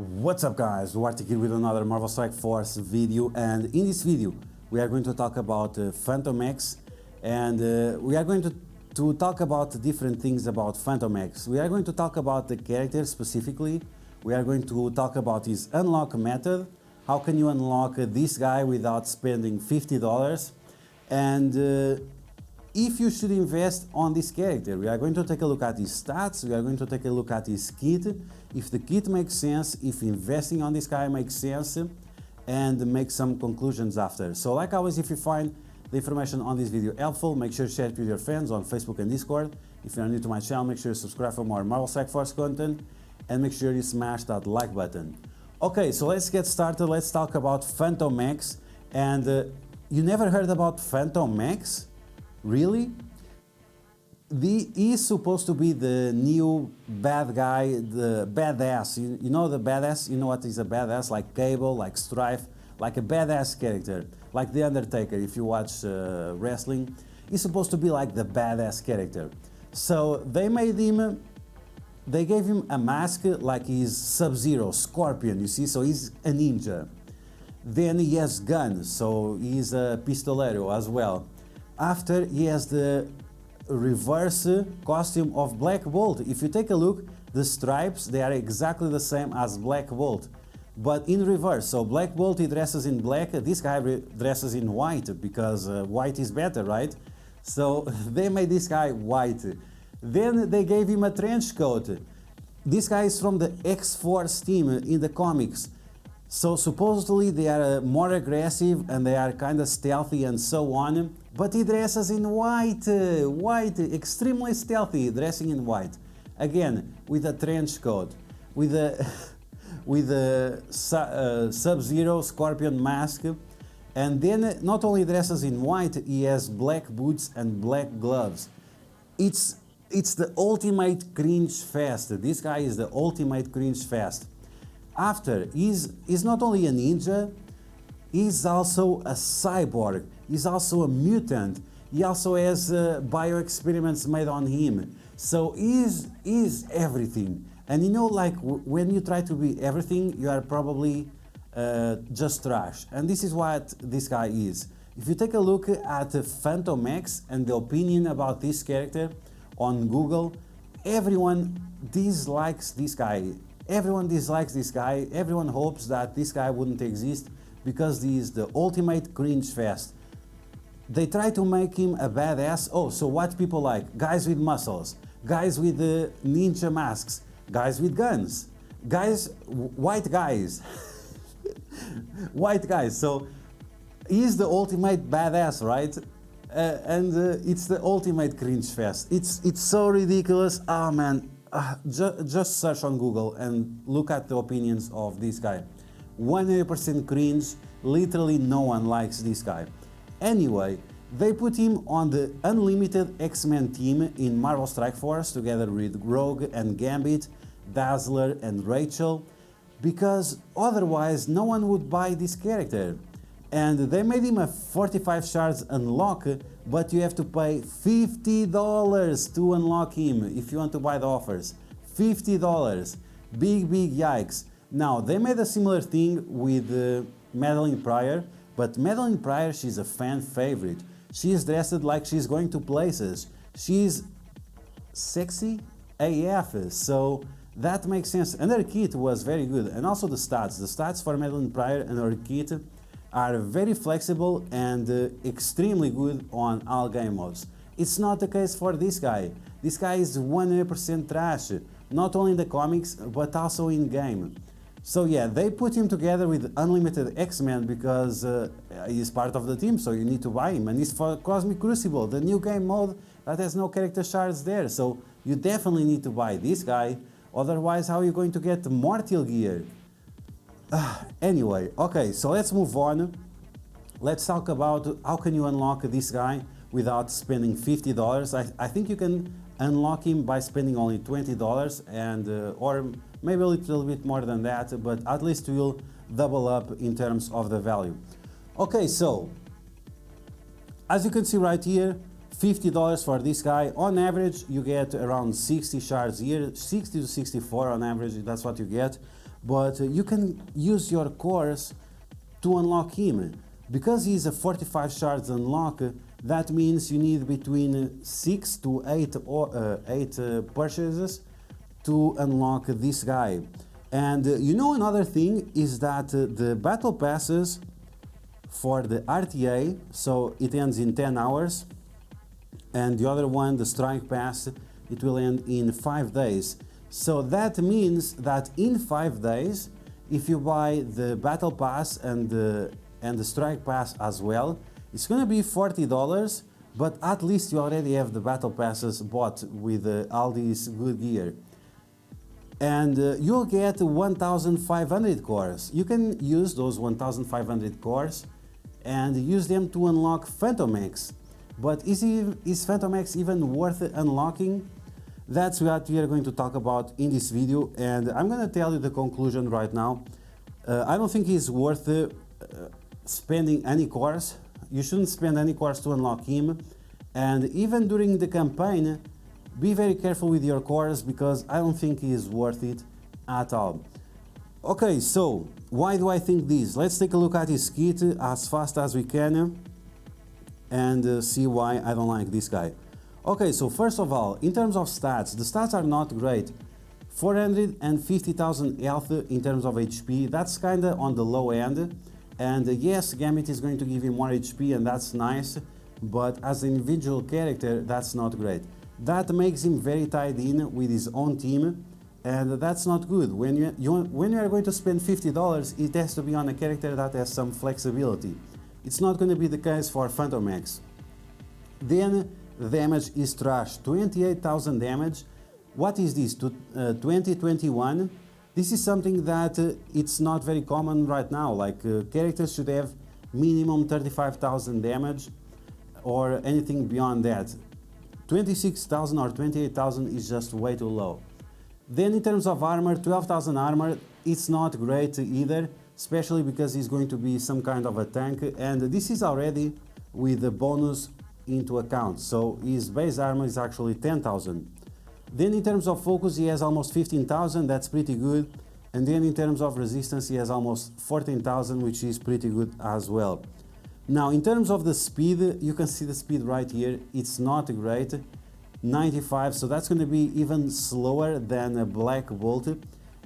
What's up guys, DuArktik here with another Marvel Strike Force video, and in this video we are going to talk about FANTOMEX, and we are going to talk about different things about FANTOMEX. We are going to talk about the character specifically, we are going to talk about his unlock method, how can you unlock this guy without spending $50, and if you should invest on this character. We are going to take a look at his stats, we are going to take a look at his kit, if the kit makes sense, if investing on this guy makes sense, and make some conclusions after. So like always, if you find the information on this video helpful, make sure to share it with your friends on Facebook and Discord. If you are new to my channel, make sure to subscribe for more Marvel Strike Force content, and make sure you smash that like button. Okay, so let's get started, let's talk about FANTOMEX. And you never heard about FANTOMEX? Really? He is supposed to be the new bad guy, the badass. You know the badass? You know what is a badass? Like Cable, like Strife, like a badass character. Like The Undertaker, if you watch wrestling. He's supposed to be like the badass character. So they made him, they gave him a mask like he's Sub-Zero, Scorpion, you see? So he's a ninja. Then he has guns, so he's a pistolero as well. After, he has the reverse costume of Black Bolt. If you take a look, the stripes, they are exactly the same as Black Bolt, but in reverse. So Black Bolt, he dresses in black, this guy dresses in white, because white is better, right? So they made this guy white. Then they gave him a trench coat. This guy is from the X-Force team in the comics. So supposedly they are more aggressive and they are kind of stealthy and so on, but he dresses in white, extremely stealthy, dressing in white. Again, with a trench coat, with a Sub-Zero Scorpion mask, and then not only dresses in white, he has black boots and black gloves. It's the ultimate cringe fest. This guy is the ultimate cringe fest. After, he's not only a ninja, he's also a cyborg, he's also a mutant, he also has bio-experiments made on him. So he's everything. And you know, like when you try to be everything, you are probably just trash. And this is what this guy is. If you take a look at FANTOMEX and the opinion about this character on Google, everyone dislikes this guy. Everyone dislikes this guy, everyone hopes that this guy wouldn't exist because he is the ultimate cringe fest. They try to make him a badass. Oh, so what people like? Guys with muscles, guys with ninja masks, guys with guns, guys, white guys, white guys. So he's the ultimate badass, right? And it's the ultimate cringe fest. It's so ridiculous. Oh man. Just search on Google and look at the opinions of this guy. 100% cringe, literally no one likes this guy. Anyway, they put him on the Unlimited X-Men team in Marvel Strike Force together with Rogue and Gambit, Dazzler and Rachel, because otherwise no one would buy this character. And they made him a 45 shards unlock, but you have to pay $50 to unlock him if you want to buy the offers. $50. Big yikes. Now, they made a similar thing with Madeline Pryor, but Madeline Pryor, she's a fan favorite. She is dressed like she's going to places. She's sexy AF, so that makes sense. And her kit was very good. And also the stats. The stats for Madeline Pryor and her kit are very flexible and extremely good on all game modes. It's not the case for this guy. This guy is 100% trash, not only in the comics, but also in game. So yeah, they put him together with Unlimited X-Men because he's part of the team, so you need to buy him. And he's for Cosmic Crucible, the new game mode that has no character shards there. So you definitely need to buy this guy, otherwise how are you going to get Mortal gear? Anyway, okay, so let's move on. Let's talk about how can you unlock this guy without spending $50. I think you can unlock him by spending only $20 and or maybe a little bit more than that, but at least you'll double up in terms of the value. Okay, so as you can see right here, $50 for this guy. On average, you get around 60 shards here, 60 to 64 on average, that's what you get. but you can use your cores to unlock him. Because he's a 45 shards unlock, that means you need between 6 to 8 purchases to unlock this guy. And you know, another thing is that the battle passes for the RTA, so it ends in 10 hours, and the other one, the strike pass, it will end in 5 days. So that means that in 5 days, if you buy the battle pass and the strike pass as well, it's gonna be $40, but at least you already have the battle passes bought with all these good gear. And you'll get 1,500 cores. You can use those 1,500 cores and use them to unlock FANTOMEX. But is FANTOMEX even worth unlocking? That's what we are going to talk about in this video, and I'm going to tell you the conclusion right now. I don't think it's worth spending any cores. You shouldn't spend any cores to unlock him, and even during the campaign, be very careful with your cores, because I don't think he is worth it at all. Okay, so why do I think this? Let's take a look at his kit as fast as we can and see why I don't like this guy. Okay, so first of all, in terms of stats, the stats are not great. 450,000 health in terms of HP, that's kinda on the low end. And yes, Gambit is going to give him more HP, and that's nice, but as an individual character, that's not great. That makes him very tied in with his own team, and that's not good. When you are going to spend $50, it has to be on a character that has some flexibility. It's not going to be the case for FANTOMEX. Then damage is trash, 28,000 damage. What is this? 2021? This is something that it's not very common right now. Like characters should have minimum 35,000 damage or anything beyond that. 26,000 or 28,000 is just way too low. Then in terms of armor, 12,000 armor, it's not great either, especially because he's going to be some kind of a tank, and this is already with the bonus into account, so his base armor is actually 10,000. Then in terms of focus, he has almost 15,000, that's pretty good, and then in terms of resistance, he has almost 14,000, which is pretty good as well. Now in terms of the speed, you can see the speed right here, it's not great, 95, so that's going to be even slower than a Black Bolt.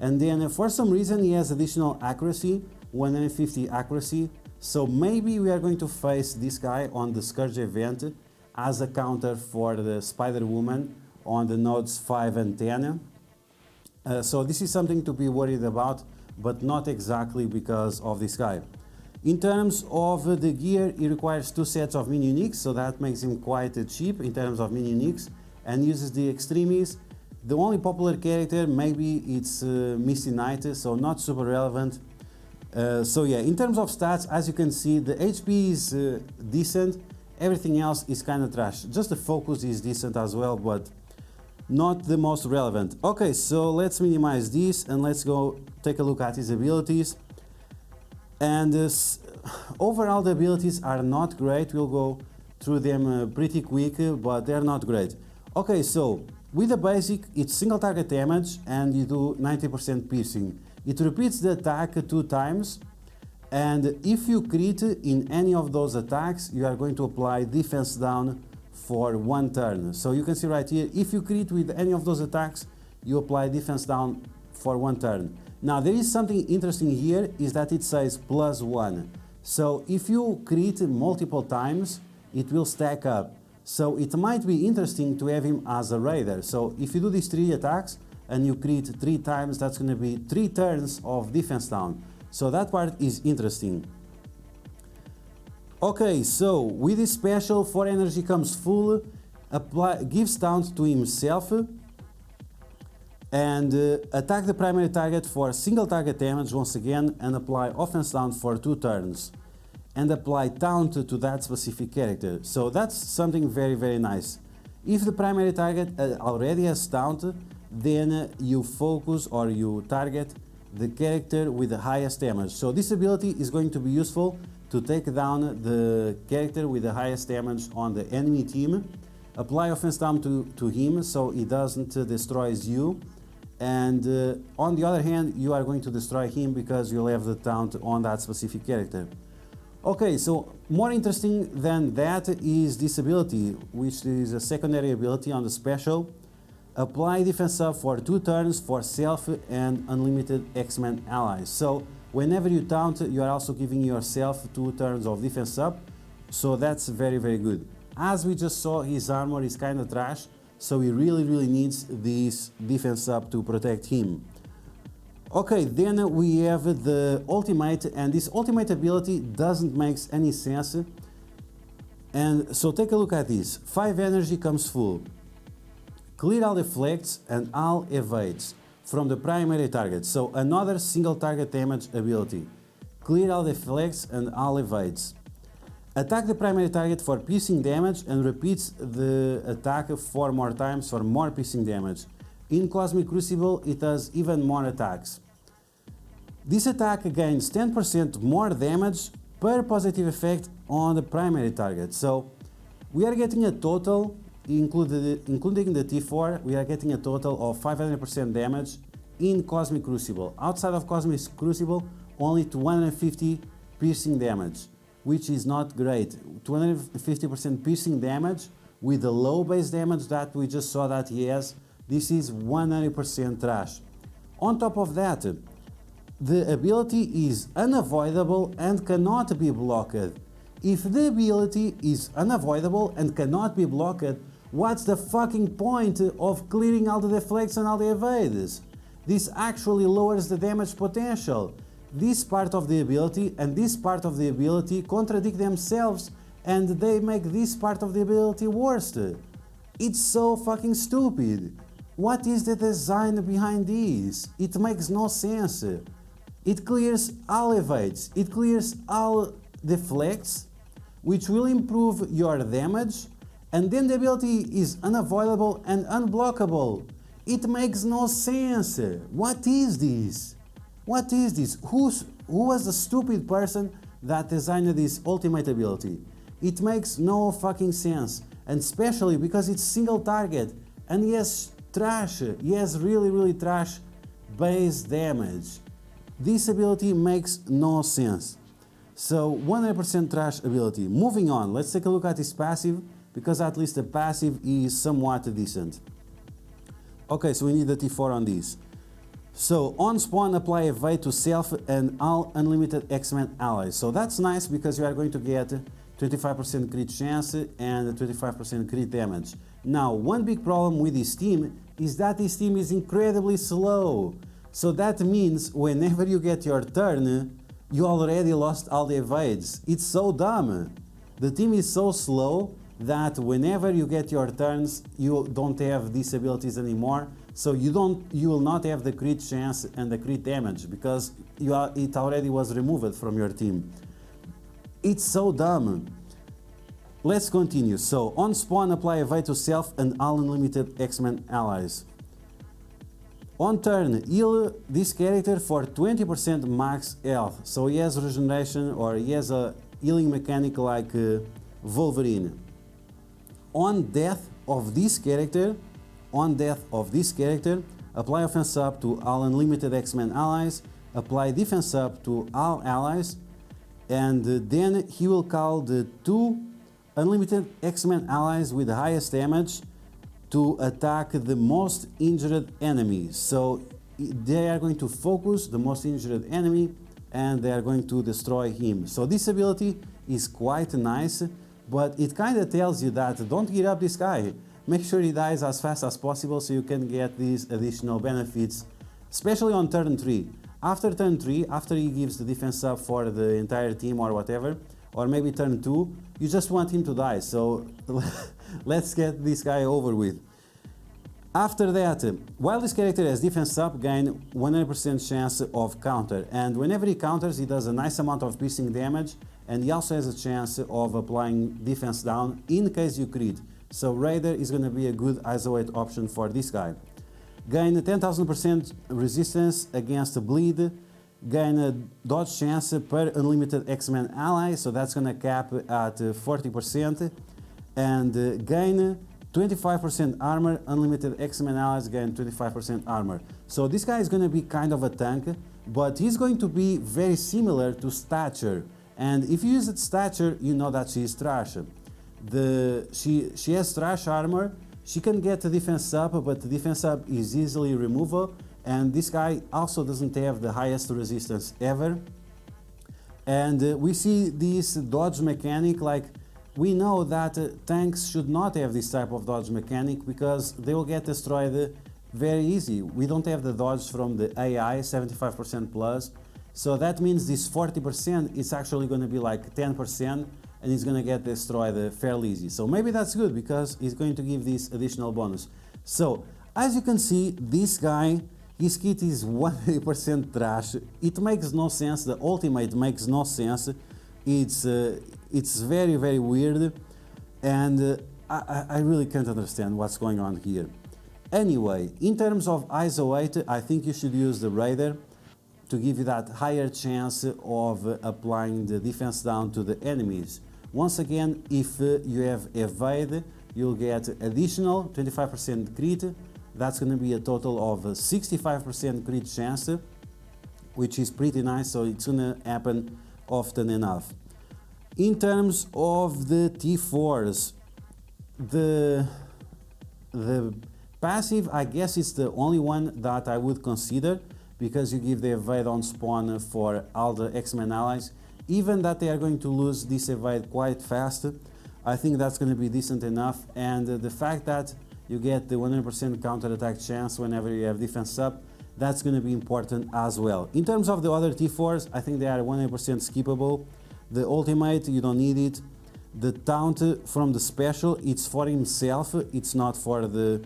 And then for some reason he has additional accuracy, 150 accuracy, so maybe we are going to face this guy on the Scourge event as a counter for the Spider-Woman on the nodes 5 and 10. So this is something to be worried about, but not exactly because of this guy. In terms of the gear, he requires 2 sets of mini uniques, so that makes him quite cheap in terms of mini uniques, and uses the extremis. The only popular character, maybe it's Misty Knight, so not super relevant. So yeah, in terms of stats, as you can see, the HP is decent, everything else is kind of trash. Just the focus is decent as well, but not the most relevant. Okay, so let's minimize this and let's go take a look at his abilities. And overall the abilities are not great, we'll go through them pretty quick, but they're not great. Okay, so with the basic, it's single target damage and you do 90% piercing. It repeats the attack 2 times, and if you crit in any of those attacks, you are going to apply defense down for 1 turn. So you can see right here, if you crit with any of those attacks, you apply defense down for 1 turn. Now there is something interesting here, is that it says +1. So if you crit multiple times, it will stack up. So it might be interesting to have him as a raider. So if you do these 3 attacks and you crit 3 times, that's going to be 3 turns of defense down. So that part is interesting. Okay, so with this special, 4 energy comes full, gives taunt to himself, and attack the primary target for single target damage once again, and apply offense down for 2 turns. And apply taunt to that specific character. So that's something very, very nice. If the primary target already has taunt, then you focus or you target the character with the highest damage. So this ability is going to be useful to take down the character with the highest damage on the enemy team. Apply offense down to him so he doesn't destroy you. and on the other hand, you are going to destroy him because you'll have the taunt on that specific character. Okay, so more interesting than that is this ability, which is a secondary ability on the special. Apply defense up for 2 turns for self and unlimited X-Men allies. So whenever you taunt, you are also giving yourself 2 turns of defense up. So that's very, very good. As we just saw, his armor is kind of trash, so he really needs this defense up to protect him. Okay, then we have the ultimate, and this ultimate ability doesn't make any sense. And so take a look at this. 5 energy comes full. Clear all deflects and all evades from the primary target. So another single target damage ability. Clear all deflects and all evades. Attack the primary target for piercing damage and repeats the attack 4 more times for more piercing damage. In Cosmic Crucible, it does even more attacks. This attack gains 10% more damage per positive effect on the primary target. So we are getting a total, including the T4, we are getting a total of 500% damage in Cosmic Crucible. Outside of Cosmic Crucible, only 250 piercing damage, which is not great. 250% piercing damage with the low base damage that we just saw that he has, this is 100% trash. On top of that, the ability is unavoidable and cannot be blocked. If the ability is unavoidable and cannot be blocked, what's the fucking point of clearing all the deflects and all the evades? This actually lowers the damage potential. This part of the ability and this part of the ability contradict themselves, and they make this part of the ability worse. It's so fucking stupid. What is the design behind this? It makes no sense. It clears all evades, it clears all deflects, which will improve your damage, and then the ability is unavoidable and unblockable. It makes no sense. What is this? What is this? Who was the stupid person that designed this ultimate ability? It makes no fucking sense, and especially because it's single target, and he has trash, he has really trash base damage. This ability makes no sense. So 100% trash ability. Moving on, let's take a look at his passive, because at least the passive is somewhat decent. Okay, so we need the T4 on this. So on spawn, apply evade to self and all unlimited X-Men allies. So that's nice because you are going to get 25% crit chance and 25% crit damage. Now, one big problem with this team is that this team is incredibly slow. So that means whenever you get your turn, you already lost all the evades. It's so dumb. The team is so slow that whenever you get your turns, you don't have these abilities anymore. So you will not have the crit chance and the crit damage because it already was removed from your team. It's so dumb. Let's continue. So on spawn, apply evade to self and all unlimited X-Men allies. On turn, heal this character for 20% max health. So he has regeneration, or he has a healing mechanic like Wolverine. On death of this character, apply offense up to all unlimited X-Men allies, apply defense up to all allies, and then he will call the 2 unlimited X-Men allies with the highest damage to attack the most injured enemy. So they are going to focus the most injured enemy and they are going to destroy him. So this ability is quite nice, but it kind of tells you that don't give up this guy. Make sure he dies as fast as possible so you can get these additional benefits, especially on turn 3. After turn 3, after he gives the defense up for the entire team or whatever, or maybe turn 2, you just want him to die. So let's get this guy over with. After that, while this character has defense up, gain 100% chance of counter, and whenever he counters, he does a nice amount of piercing damage, and he also has a chance of applying defense down in case you crit. So Raider is going to be a good isolate option for this guy. Gain 10,000% resistance against bleed, gain a dodge chance per unlimited X-Men ally, so that's going to cap at 40%, and gain 25% armor, unlimited X-Men allies gain 25% armor. So this guy is going to be kind of a tank, but he's going to be very similar to Stature. And if you use it Stature, you know that she is trash. She has trash armor, she can get a defense up, but the defense up is easily removable, and this guy also doesn't have the highest resistance ever. And we see this dodge mechanic, like we know that tanks should not have this type of dodge mechanic because they will get destroyed very easy. We don't have the dodge from the AI, 75% plus, so that means this 40% is actually going to be like 10%, and it's going to get destroyed fairly easy. So maybe that's good because it's going to give this additional bonus. So as you can see, this guy, his kit is 100% trash. It makes no sense. The ultimate makes no sense. It's very, very weird, and I really can't understand what's going on here. Anyway, in terms of ISO 8, I think you should use the Raider to give you that higher chance of applying the defense down to the enemies. Once again, if you have evade, you'll get additional 25% crit. That's going to be a total of 65% crit chance, which is pretty nice, so it's going to happen often enough. In terms of the T4s, the passive, I guess it's the only one that I would consider, because you give the evade on spawn for all the X-Men allies. Even that they are going to lose this evade quite fast, I think that's going to be decent enough, and the fact that you get the 100% counter-attack chance whenever you have defense up, that's going to be important as well. In terms of the other T4s, I think they are 100% skippable. The ultimate, you don't need it. The taunt from the special, it's for himself, it's not for the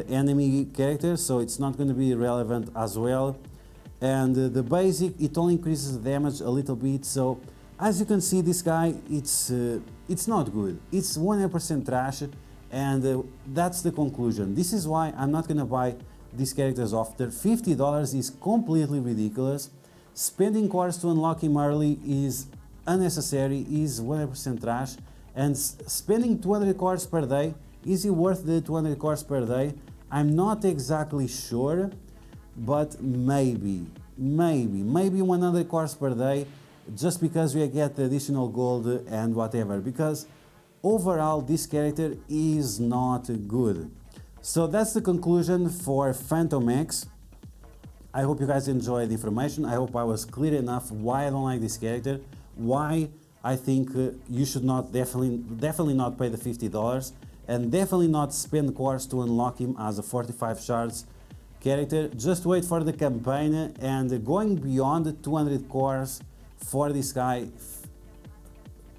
enemy character, so it's not going to be relevant as well. And the basic, it only increases the damage a little bit, so as you can see, this guy, it's not good. It's 100% trash, and that's the conclusion. This is why I'm not gonna buy these characters after. $50 is completely ridiculous. Spending cores to unlock him early is unnecessary, is 100% trash, and spending 200 cores per day, is it worth the 200 cores per day? I'm not exactly sure, but maybe 100 cores per day, just because we get the additional gold and whatever, because overall this character is not good. So that's the conclusion for FANTOMEX. I hope you guys enjoyed the information. I hope I was clear enough why I don't like this character, why I think you should not definitely not pay the $50, and definitely not spend cores to unlock him as a 45 shards character. Just wait for the campaign, and going beyond 200 cores for this guy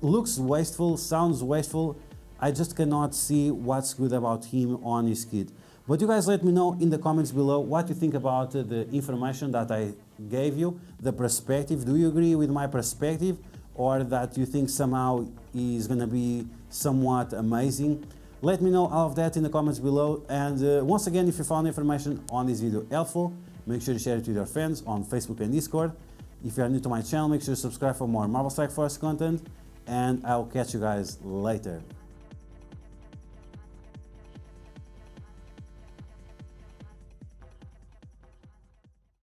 looks wasteful, sounds wasteful. I just cannot see what's good about him on his kit. But you guys let me know in the comments below what you think about the information that I gave you, the perspective. Do you agree with my perspective, or that you think somehow is gonna be somewhat amazing? Let me know all of that in the comments below. And once again, if you found information on this video helpful, make sure to share it with your friends on Facebook and Discord. If you are new to my channel, make sure to subscribe for more Marvel Strike Force content, and I'll catch you guys later.